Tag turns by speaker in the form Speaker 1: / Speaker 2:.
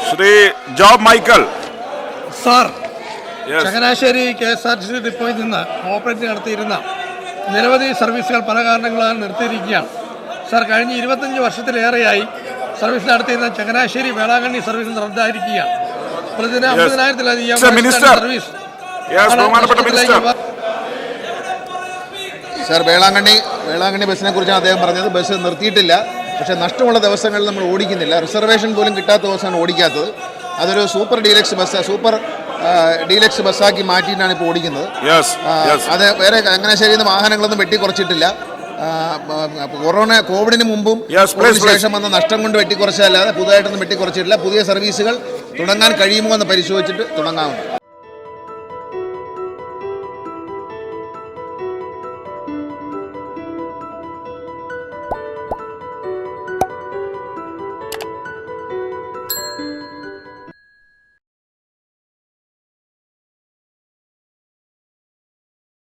Speaker 1: Shri job Michael
Speaker 2: sir, Changanassery KSRTC ഡിപ്പോയിൽ നിന്ന് operate നടത്തിയിരുന്ന നിരവധി സർവീസുകൾ പല കാരണങ്ങളാൽ നിർത്തിയിരിക്കുകയാണ്. സാർ, കഴിഞ്ഞ 25 വർഷത്തിലേറെയായി സർവീസ് നടത്തിയിരുന്ന ചങ്ങനാശ്ശേരി വേളാങ്കണ്ണി സർവീസ് റദ്ദായിരിക്കുകയാണ്. പ്രതിദിനം 50,000-ലധികം സർവീസ്.
Speaker 3: സാർ, വേളാങ്കണ്ണി ബസ്സിനെ കുറിച്ചാണ് അദ്ദേഹം പറഞ്ഞത്. ബസ് നിർത്തിയിട്ടില്ല, പക്ഷേ നഷ്ടമുള്ള ദിവസങ്ങളിൽ നമ്മൾ ഓടിക്കുന്നില്ല. റിസർവേഷൻ പോലും കിട്ടാത്ത ദിവസമാണ് ഓടിക്കാത്തത്. അതൊരു സൂപ്പർ ഡീലക്സ് ബസ്സാക്കി മാറ്റിയിട്ടാണ് ഇപ്പോൾ ഓടിക്കുന്നത്. അത് വേറെ ചങ്ങനാശ്ശേരിയിൽ നിന്ന് വാഹനങ്ങളൊന്നും വെട്ടിക്കുറച്ചിട്ടില്ല. കോവിഡിന് മുമ്പും ശേഷം വന്ന നഷ്ടം കൊണ്ട് വെട്ടിക്കുറച്ചതല്ലാതെ പുതുതായിട്ടൊന്നും വെട്ടിക്കുറച്ചിട്ടില്ല. പുതിയ സർവീസുകൾ തുടങ്ങാൻ കഴിയുമോ എന്ന് പരിശോധിച്ചിട്ട് തുടങ്ങാവുന്നു.